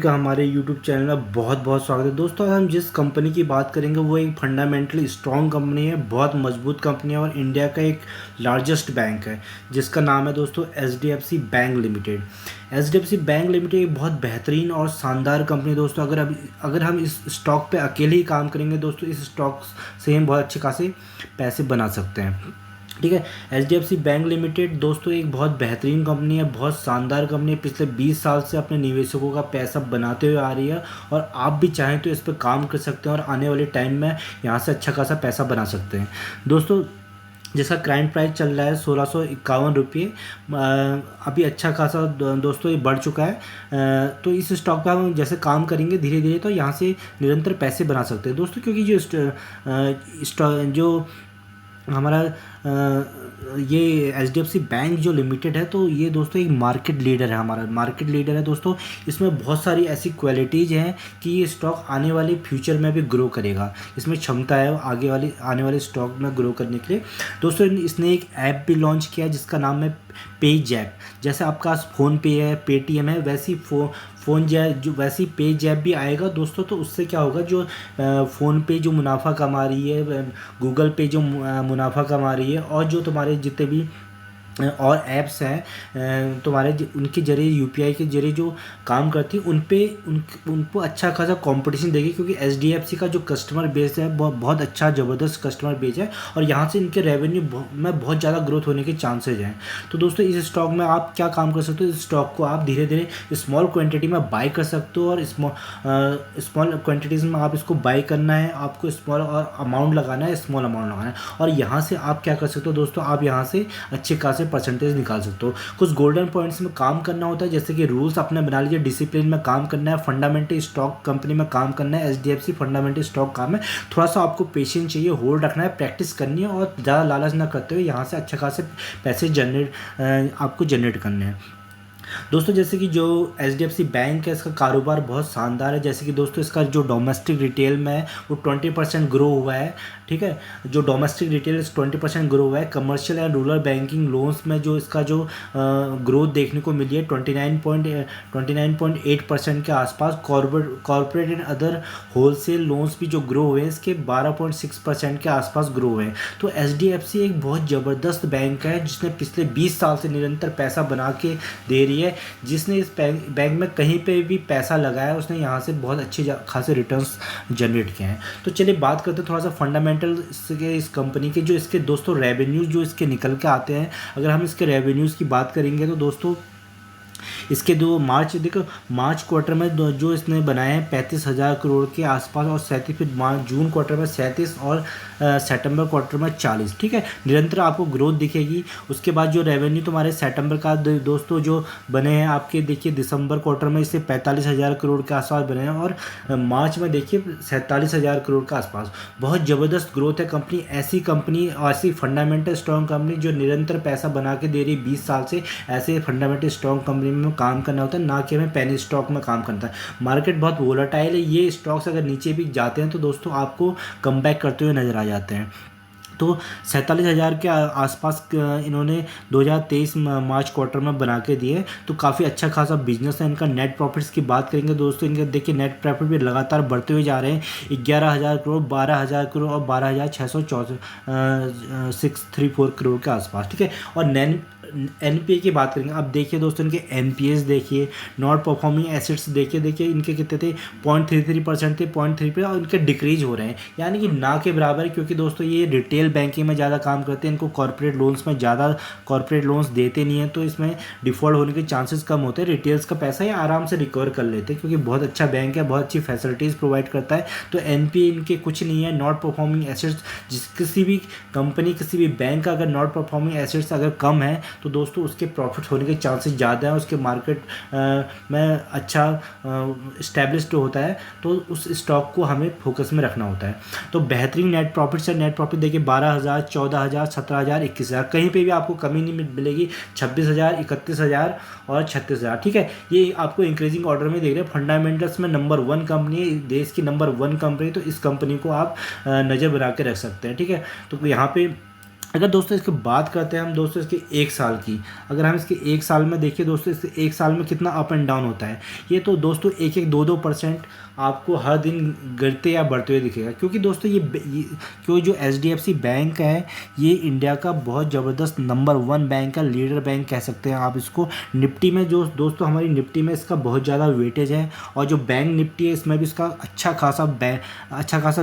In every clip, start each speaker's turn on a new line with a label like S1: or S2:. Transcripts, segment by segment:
S1: का हमारे YouTube channel में बहुत बहुत स्वागत है दोस्तों। आज हम जिस कंपनी की बात करेंगे वो एक फंडामेंटली स्ट्रॉन्ग कंपनी है, बहुत मजबूत कंपनी है और इंडिया का एक लार्जेस्ट बैंक है जिसका नाम है दोस्तों HDFC bank limited. HDFC bank limited एक बहुत बेहतरीन और शानदार कंपनी है दोस्तों। अगर हम इस स्टॉक पे अकेले ही काम करेंगे दोस्तों, इस स्टॉक से हम बहुत अच्छे खासे पैसे बना सकते हैं। ठीक है, HDFC बैंक लिमिटेड दोस्तों एक बहुत बेहतरीन कंपनी है, बहुत शानदार कंपनी है। पिछले 20 साल से अपने निवेशकों का पैसा बनाते हुए आ रही है और आप भी चाहें तो इस पर काम कर सकते हैं और आने वाले टाइम में यहाँ से अच्छा खासा पैसा बना सकते हैं दोस्तों। जिसका करंट प्राइस चल रहा है 1651 रुपये। अभी अच्छा खासा दोस्तों ये बढ़ चुका है। तो इस स्टॉक पर हम जैसे काम करेंगे धीरे धीरे तो यहाँ से निरंतर पैसे बना सकते हैं दोस्तों, क्योंकि जो हमारा ये HDFC बैंक जो लिमिटेड है तो ये दोस्तों एक मार्केट लीडर है, हमारा मार्केट लीडर है दोस्तों। इसमें बहुत सारी ऐसी क्वालिटीज़ हैं कि ये स्टॉक आने वाले फ्यूचर में भी ग्रो करेगा। इसमें क्षमता है आने वाले स्टॉक में ग्रो करने के लिए दोस्तों। इसने एक ऐप भी लॉन्च किया है जिसका नाम है पेजैप। जैसे आपका फ़ोन पे है, पेटीएम है, वैसी पेजैप भी आएगा दोस्तों। तो उससे क्या होगा, जो फ़ोन पे जो मुनाफा कमा रही है, गूगल पे जो मुनाफा कमा रही है और जो तुम्हारे जितने भी और ऐप्स हैं तुम्हारे उनके जरिए UPI के जरिए जो काम करती है उनको अच्छा खासा कंपटीशन देगी, क्योंकि HDFC का जो कस्टमर बेस है बहुत अच्छा ज़बरदस्त कस्टमर बेस है और यहाँ से इनके रेवेन्यू में बहुत ज़्यादा ग्रोथ होने के चांसेज हैं। तो दोस्तों इस स्टॉक में आप क्या काम कर सकते हो, इस स्टॉक को आप धीरे धीरे स्मॉल क्वान्टिटी में बाई कर सकते हो और स्मॉल क्वान्टिटीज़ में आप इसको बाई करना है, आपको स्मॉल और अमाउंट लगाना है, स्मॉल अमाउंट लगाना है और यहाँ से आप क्या कर सकते हो दोस्तों, आप यहाँ से अच्छे खासे परसेंटेज निकाल सकते हो। कुछ गोल्डन पॉइंट्स में काम करना होता है, जैसे कि रूल्स अपने बना लीजिए, डिसिप्लिन में काम करना है, फंडामेंटल स्टॉक कंपनी में काम करना है। HDFC फंडामेंटल स्टॉक काम है, थोड़ा सा आपको पेशेंस चाहिए, होल्ड रखना है, प्रैक्टिस करनी है और ज़्यादा लालच ना करते हुए यहाँ से अच्छे खासे पैसे आपको जनरेट करने हैं दोस्तों। जैसे कि जो HDFC बैंक है इसका कारोबार बहुत शानदार है। जैसे कि दोस्तों इसका जो डोमेस्टिक रिटेल में है वो 20% ग्रो हुआ है। ठीक है, जो डोमेस्टिक रिटेल 20% ग्रो हुआ है। Commercial and rural banking loans में जो इसका जो ग्रोथ देखने को मिली है 29.8% के आसपास। Corporate and other wholesale loans भी जो ग्रो हुए हैं इसके 12.6% के आसपास ग्रो हुए हैं। तो HDFC एक बहुत ज़बरदस्त बैंक है जिसने पिछले 20 साल से निरंतर पैसा बना के दे रही है। जिसने इस बैंक में कहीं पे भी पैसा लगाया उसने यहाँ से बहुत अच्छे खासे रिटर्न्स जनरेट किए हैं। तो चलिए बात करते हैं थोड़ा सा फंडामेंटल के इस कंपनी के, जो इसके दोस्तों रेवेन्यूज जो इसके निकल के आते हैं। अगर हम इसके रेवेन्यूज़ की बात करेंगे तो दोस्तों इसके मार्च क्वार्टर में जो इसने बनाए हैं 35,000 करोड़ के आसपास और 37, फिर जून क्वार्टर में 37 और सितंबर क्वार्टर में 40। ठीक है, निरंतर आपको ग्रोथ दिखेगी। उसके बाद जो रेवेन्यू तुम्हारे सितंबर का दोस्तों जो बने हैं आपके, देखिए दिसंबर क्वार्टर में इससे 45,000 करोड़ के आसपास बने हैं और मार्च में देखिए 47,000 करोड़ के आसपास। बहुत ज़बरदस्त ग्रोथ है कंपनी। ऐसी फंडामेंटल स्ट्रॉन्ग कंपनी जो निरंतर पैसा बना के दे रही 20 साल से, ऐसे फंडामेंटल स्ट्रॉन्ग कंपनी में काम करना होता है, ना कि हमें पेनी स्टॉक में काम करना है। मार्केट बहुत वोलेटाइल है, ये स्टॉक्स अगर नीचे भी जाते हैं तो दोस्तों आपको कम बैक करते हुए नज़र आ जाते हैं। तो 47,000 के आसपास इन्होंने 2023 मार्च क्वार्टर में बना के दिए। तो काफ़ी अच्छा खासा बिजनेस है इनका। नेट प्रॉफिट्स की बात करेंगे दोस्तों, इनके देखिए नेट प्रॉफिट भी लगातार बढ़ते हुए जा रहे हैं। 11,000 करोड़, 12,000 करोड़ और 12,634 करोड़ के आसपास। ठीक है, और NPA की बात करेंगे। अब देखिए दोस्तों इनके NPAs देखिए, नॉट परफॉर्मिंग एसेट्स देखिए इनके कितने थे, 0.33% थे, 0.3 और इनके डिक्रीज हो रहे हैं, यानी कि ना के बराबर। क्योंकि दोस्तों ये रिटेल बैंकिंग में ज़्यादा काम करते हैं, इनको कॉर्पोरेट लोन्स देते नहीं हैं, तो इसमें डिफ़ॉल्ट होने के चांसेस कम होते हैं। रिटेल्स का पैसा ये आराम से रिकवर कर लेते हैं क्योंकि बहुत अच्छा बैंक है, बहुत अच्छी फैसिलिटीज़ प्रोवाइड करता है। तो NPA इनके कुछ नहीं है। नॉट परफॉर्मिंग एसेट्स, किसी भी कंपनी, किसी भी बैंक का अगर नॉट परफॉर्मिंग एसेट्स अगर कम है तो दोस्तों उसके प्रॉफिट होने के चांसेस ज़्यादा हैं, उसके मार्केट में अच्छा इस्टेब्लिश्ड होता है, तो उस स्टॉक को हमें फोकस में रखना होता है। तो बेहतरीन नेट प्रॉफिट देखिए 12,000, 14,000, 17,000, 21,000, कहीं पे भी आपको कमी नहीं मिलेगी। 26,000, 31,000 और 36,000। ठीक है, ये आपको इंक्रीजिंग ऑर्डर में देख रहे हैं। फंडामेंटल्स में नंबर 1 कंपनी है, देश की नंबर 1 कंपनी, तो इस कंपनी को आप नज़र बना के रख सकते हैं। ठीक है, तो यहाँ पे अगर दोस्तों इसकी बात करते हैं हम दोस्तों इसके एक साल की, अगर हम इसके एक साल में देखिए दोस्तों, इसके एक साल में कितना अप एंड डाउन होता है, ये तो दोस्तों 1-2% आपको हर दिन गिरते या बढ़ते हुए दिखेगा। क्योंकि दोस्तों क्यों जो HDFC बैंक है ये इंडिया का बहुत ज़बरदस्त नंबर 1 बैंक है, लीडर बैंक कह सकते हैं आप इसको। निफ्टी में जो दोस्तों हमारी निफ्टी में इसका बहुत ज़्यादा वेटेज है, और जो बैंक निफ्टी है इसमें भी इसका अच्छा खासा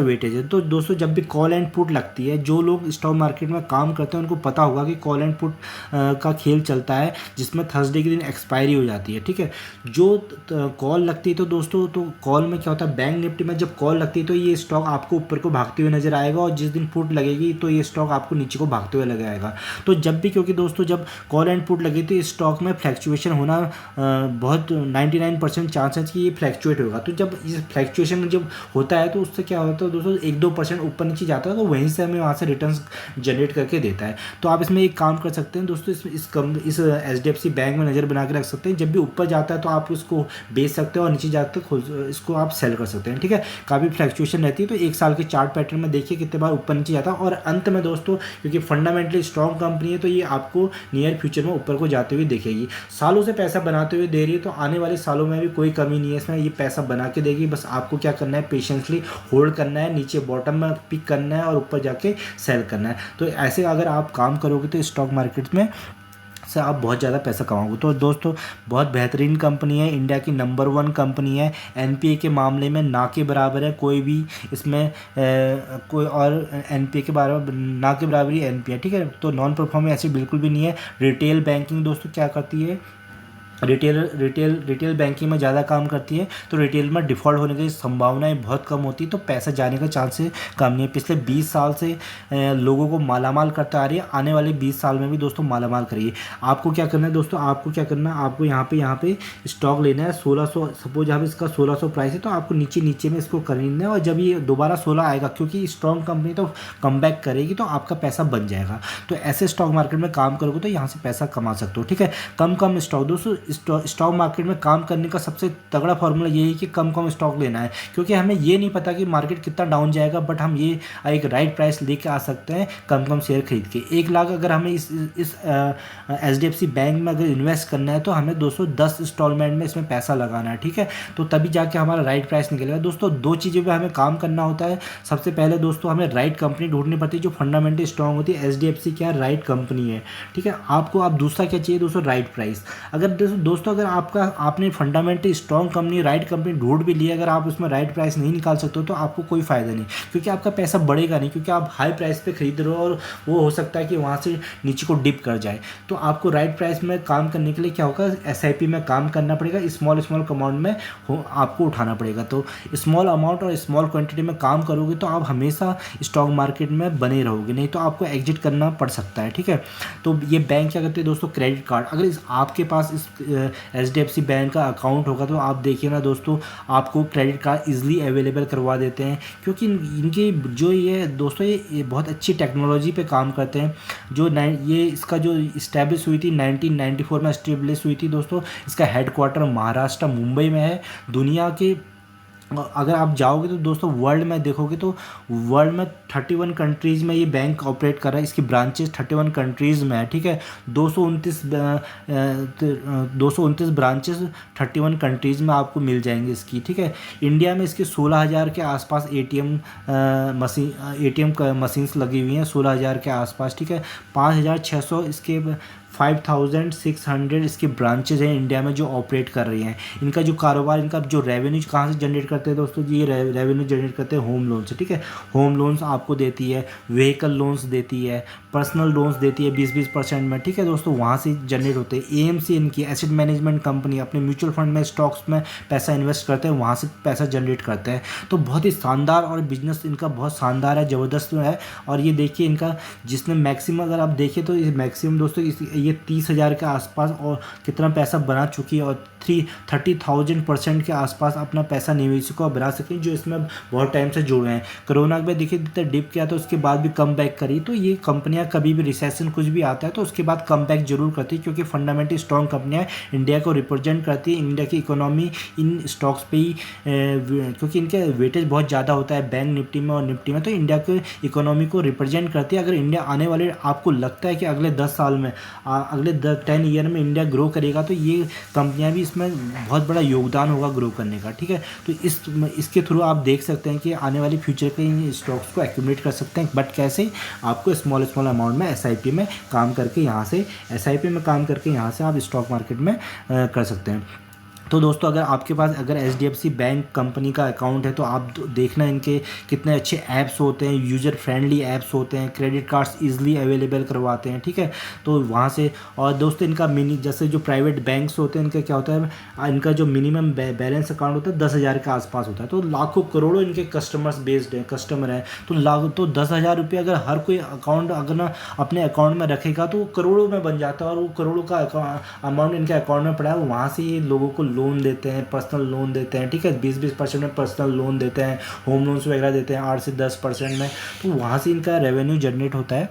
S1: वेटेज है। तो दोस्तों जब भी कॉल एंड पुट लगती है, जो लोग स्टॉक मार्केट में काम करते हैं उनको पता होगा कि कॉल एंड पुट का खेल चलता है, जिसमें थर्सडे के दिन एक्सपायरी हो जाती है, ठीक है। जो कॉल लगती है तो दोस्तों, तो कॉल में क्या होता है, बैंक निफ्टी में जब कॉल लगती है तो ये स्टॉक आपको ऊपर को भागते हुए नजर आएगा, और जिस दिन पुट लगेगी तो ये स्टॉक आपको नीचे को भागते हुए लग आएगा। तो जब भी, क्योंकि दोस्तों जब कॉल एंड पुट लगी तो इस स्टॉक में फ्लैक्चुएशन होना बहुत 99% चांस है कि ये फ्लैक्चुएट होगा। तो जब इस फ्लैक्चुएशन जब होता है तो उससे क्या होता है दोस्तों, 1-2% ऊपर नीचे जाता है, तो वहीं से हमें वहाँ से रिटर्न जनरेट करके देता है। तो आप इसमें एक काम कर सकते हैं दोस्तों, इस HDFC बैंक में नज़र बना के रख सकते हैं। जब भी ऊपर जाता है तो आप उसको बेच सकते हो, और नीचे जाते इसको आप सेल कर सकते हैं, ठीक है। काफ़ी फ्लैक्चुएशन रहती है, तो एक साल के चार्ट पैटर्न में देखिए कितने बार ऊपर नीचे जाता है। और अंत में दोस्तों, क्योंकि फंडामेंटली स्ट्रॉन्ग कंपनी है, तो ये आपको नियर फ्यूचर में ऊपर को जाते हुए दिखेगी। सालों से पैसा बनाते हुए दे रही है, तो आने वाले सालों में भी कोई कमी नहीं है इसमें, ये पैसा बना के देगी। बस आपको क्या करना है, पेशेंसली होल्ड करना है, नीचे बॉटम में पिक करना है और ऊपर जाके सेल करना है। तो ऐसे अगर आप काम करोगे तो स्टॉक मार्केट में से आप बहुत ज़्यादा पैसा कमाओगे। तो दोस्तों बहुत बेहतरीन कंपनी है, इंडिया की नंबर 1 कंपनी है, NPA के मामले में ना के बराबर है कोई भी इसमें कोई और NPA के बराबर, ना के बराबर ही NPA, ठीक है। तो नॉन परफॉर्मिंग ऐसी बिल्कुल भी नहीं है। रिटेल बैंकिंग दोस्तों क्या करती है, रिटेल बैंकिंग में ज़्यादा काम करती है, तो रिटेल में डिफ़ॉल्ट होने की संभावनाएं बहुत कम होती है, तो पैसा जाने का चांसेस कम नहीं है। पिछले 20 साल से लोगों को मालामाल करते आ रही है, आने वाले 20 साल में भी दोस्तों मालामाल करिए। आपको क्या करना है दोस्तों, आपको यहाँ पे स्टॉक लेना है 1600, सपोज यहाँ पे इसका 1600 प्राइस है, तो आपको नीचे में इसको खरीदना है, और जब ये दोबारा 16 आएगा, क्योंकि स्ट्रॉन्ग कंपनी तो कम बैक करेगी, तो आपका पैसा बन जाएगा। तो ऐसे स्टॉक मार्केट में काम करोगे तो यहाँ से पैसा कमा सकते हो, ठीक है। कम स्टॉक दोस्तों, स्टॉक मार्केट में काम करने का सबसे तगड़ा फॉर्मूला यही है कि कम स्टॉक लेना है, क्योंकि हमें ये नहीं पता कि मार्केट कितना डाउन जाएगा, बट हम ये एक राइट प्राइस लेके आ सकते हैं कम शेयर खरीद के। 1 लाख अगर हमें इस HDFC बैंक में अगर इन्वेस्ट करना है, तो हमें 210 इंस्टॉलमेंट में इसमें पैसा लगाना है, ठीक है। तो तभी जाके हमारा राइट प्राइस निकलेगा। दोस्तों 2 चीज़ों पर हमें काम करना होता है। सबसे पहले दोस्तों हमें राइट कंपनी ढूंढनी पड़ती है जो फंडामेंटली स्ट्रॉन्ग होती है। HDFC क्या राइट कंपनी है, ठीक है। आपको आप दूसरा क्या चाहिए दोस्तों, राइट प्राइस। अगर दोस्तों अगर आपने fundamentally strong company, right company ढूंढ भी ली, अगर आप उसमें राइट प्राइस नहीं निकाल सकते हो तो आपको कोई फ़ायदा नहीं, क्योंकि आपका पैसा बढ़ेगा नहीं, क्योंकि आप हाई प्राइस पे खरीद रहे हो और वो हो सकता है कि वहाँ से नीचे को डिप कर जाए। तो आपको राइट प्राइस में काम करने के लिए क्या होगा, SIP में काम करना पड़ेगा, स्मॉल अमाउंट में आपको उठाना पड़ेगा। तो स्मॉल अमाउंट और स्मॉल क्वान्टिटी में काम करोगे तो आप हमेशा स्टॉक मार्केट में बने रहोगे, नहीं तो आपको एग्जिट करना पड़ सकता है, ठीक है। तो ये बैंक क्या करते हैं दोस्तों, क्रेडिट कार्ड, अगर आपके पास इस HDFC बैंक का अकाउंट होगा तो आप देखिए ना दोस्तों, आपको क्रेडिट कार्ड इजीली अवेलेबल करवा देते हैं, क्योंकि इनकी जो ये दोस्तों ये बहुत अच्छी टेक्नोलॉजी पे काम करते हैं। ये इसका जो इस्टेब्लिश हुई थी 1994 में इस्टेब्लिश हुई थी दोस्तों। इसका हेडक्वार्टर महाराष्ट्र मुंबई में है। दुनिया के अगर आप जाओगे तो दोस्तों वर्ल्ड में देखोगे तो वर्ल्ड में 31 कंट्रीज़ में ये बैंक ऑपरेट कर रहा है। इसकी ब्रांचेस 31 कंट्रीज़ में है, ठीक है। 229 ब्रांचेस 31 कंट्रीज़ में आपको मिल जाएंगे इसकी, ठीक है। इंडिया में इसके 16,000 के आसपास ATM मशीन्स लगी हुई हैं, 16,000 के आसपास, ठीक है। 5,600 इसके 5,600 इसकी ब्रांचेज हैं इंडिया में जो ऑपरेट कर रही हैं। इनका जो कारोबार, इनका जो रेवेन्यू कहाँ से जनरेट करते हैं दोस्तों, ये रेवेन्यू जनरेट करते हैं होम लोन से, ठीक है। होम लोन्स आपको देती है, व्हीकल लोन्स देती है, पर्सनल लोन्स देती है 20% में, ठीक है दोस्तों, वहाँ से जनरेट होते हैं। AMC इनकी एसेट मैनेजमेंट कंपनी अपने म्यूचुअल फंड में, स्टॉक्स में पैसा इन्वेस्ट करते हैं, वहाँ से पैसा जनरेट करते हैं। तो बहुत ही शानदार और बिजनेस इनका बहुत शानदार है, ज़बरदस्त है। और ये देखिए इनका जिसने मैक्सिमम, अगर आप देखें तो मैक्सिमम दोस्तों ये 30,000 के आसपास और कितना पैसा बना चुकी है और 30,000% के आसपास अपना पैसा निवेशकों को बना सकें जो इसमें बहुत टाइम से जुड़े हैं। कोरोना में देखिए जितना डिप किया तो उसके बाद भी कम बैक करी। तो ये कंपनियां कभी भी रिसेशन कुछ भी आता है तो उसके बाद कम बैक जरूर करती है, क्योंकि फंडामेंटली स्ट्रॉन्ग कंपनियां इंडिया को रिप्रेजेंट करती है। इंडिया की इकोनॉमी इन स्टॉक्स पे ही क्योंकि इनके वेटेज बहुत ज़्यादा होता है बैंक निफ्टी में और निफ्टी में, तो इंडिया की इकोनॉमी को रिप्रेजेंट करती है। अगर इंडिया आने वाले आपको लगता है कि अगले 10 साल में अगले 10 ईयर में इंडिया ग्रो करेगा तो ये कंपनियां भी इसमें बहुत बड़ा योगदान होगा ग्रो करने का, ठीक है। तो इसके थ्रू आप देख सकते हैं कि आने वाली फ्यूचर के स्टॉक्स को एक्यूमुलेट कर सकते हैं। बट कैसे? आपको स्मॉल अमाउंट में एसआईपी में काम करके यहाँ से आप स्टॉक मार्केट में कर सकते हैं। तो दोस्तों अगर आपके पास अगर एचडीएफसी बैंक कंपनी का अकाउंट है तो आप देखना इनके कितने अच्छे ऐप्स होते हैं, यूज़र फ्रेंडली ऐप्स होते हैं, क्रेडिट कार्ड्स इजीली अवेलेबल करवाते हैं, ठीक है। तो वहाँ से और दोस्तों इनका जैसे जो प्राइवेट बैंक्स होते हैं इनका क्या होता है, इनका जो मिनिमम बैलेंस अकाउंट होता है 10,000 के आसपास होता है। तो लाखों करोड़ों इनके कस्टमर हैं। तो 10,000 रुपये अगर हर कोई अकाउंट अगर ना अपने अकाउंट में रखेगा तो वो करोड़ों में बन जाता है, और वो करोड़ों का अमाउंट इनके अकाउंट में पड़ा है। वहाँ से ये लोगों को लोन देते हैं, पर्सनल लोन देते हैं, ठीक है। 20% में पर्सनल लोन देते हैं, होम लोन्स वगैरह देते हैं 8 से 10% में। तो वहाँ से इनका रेवेन्यू जनरेट होता है।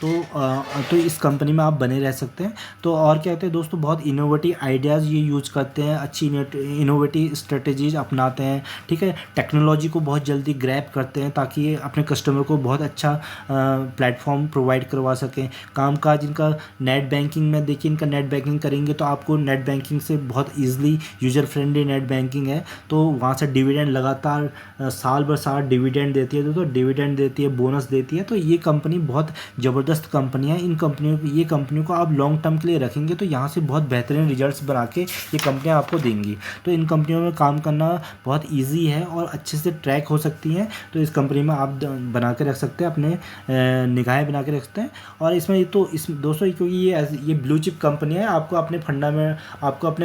S1: तो इस कंपनी में आप बने रह सकते हैं। तो और क्या कहते हैं दोस्तों, बहुत इनोवेटिव आइडियाज़ ये यूज़ करते हैं, अच्छी इनोवेटिव स्ट्रेटजीज अपनाते हैं, ठीक है। टेक्नोलॉजी को बहुत जल्दी ग्रैब करते हैं ताकि ये अपने कस्टमर को बहुत अच्छा प्लेटफॉर्म प्रोवाइड करवा सकें। कामकाज इनका नेट बैंकिंग में देखिए, इनका नेट बैंकिंग करेंगे तो आपको नेट बैंकिंग से बहुत easily user friendly net banking है। तो वहाँ से डिविडेंड लगातार साल भर साल डिविडेंड देती है, तो डिविडेंड देती है, बोनस देती है। तो ये कंपनी बहुत ज़बरदस्त कंपनियां, ये कंपनियों को आप लॉन्ग टर्म के लिए रखेंगे तो यहाँ से बहुत बेहतरीन रिजल्ट्स बना के ये कंपनियां आपको देंगी। तो इन कंपनियों में काम करना बहुत इजी है और अच्छे से ट्रैक हो सकती हैं। तो इस कंपनी में आप बना के रख सकते हैं, अपने निगाहें बना के रख सकते हैं। और इसमें तो दोस्तों क्योंकि ये ब्लू चिप कंपनी है, आपको अपने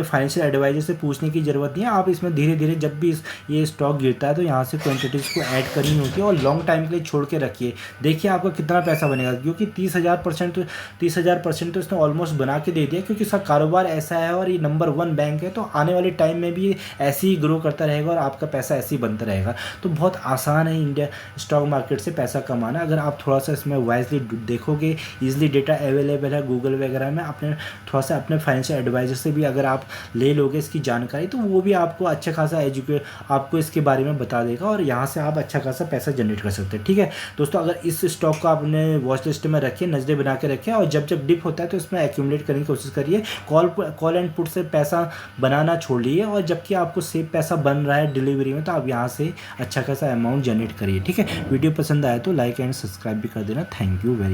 S1: फाइनेंशियल एडवाइजर से पूछने की ज़रूरत नहीं है। आप इसमें धीरे धीरे जब भी ये स्टॉक गिरता है तो यहाँ से क्वांटिटीज़ को ऐड करनी होती है और लॉन्ग टाइम के लिए छोड़ के रखिए। देखिए आपका कितना पैसा बनेगा, क्योंकि 30,000% तो इसने ऑलमोस्ट बना के दे दिया, क्योंकि इसका कारोबार ऐसा है और ये नंबर 1 बैंक है। तो आने वाले टाइम में भी ये ऐसे ही ग्रो करता रहेगा और आपका पैसा ऐसे ही बनता रहेगा। तो बहुत आसान है इंडिया स्टॉक मार्केट से पैसा कमाना, अगर आप थोड़ा सा इसमें वाइजली देखोगे। ईजिली डेटा अवेलेबल है गूगल वगैरह में। थोड़ा सा अपने फाइनेंशियल एडवाइजर से भी अगर आप ले लोगे इसकी जानकारी तो वो भी आपको अच्छा खासा आपको इसके बारे में बता देगा और यहाँ से आप अच्छा खासा पैसा जनरेट कर सकते हैं, ठीक है दोस्तों। अगर इस स्टॉक को आपने वॉच लिस्ट में रखिए, नजरें बना के रखें, और जब डिप होता है तो इसमें एक्यूमुलेट करने की कोशिश करिए। कॉल एंड पुट से पैसा बनाना छोड़ लिए, और जबकि आपको सेफ पैसा बन रहा है डिलीवरी में तो आप यहाँ से अच्छा खासा अमाउंट जनरेट करिए, ठीक है। वीडियो पसंद आए तो लाइक एंड सब्सक्राइब भी कर देना। Thank you very much.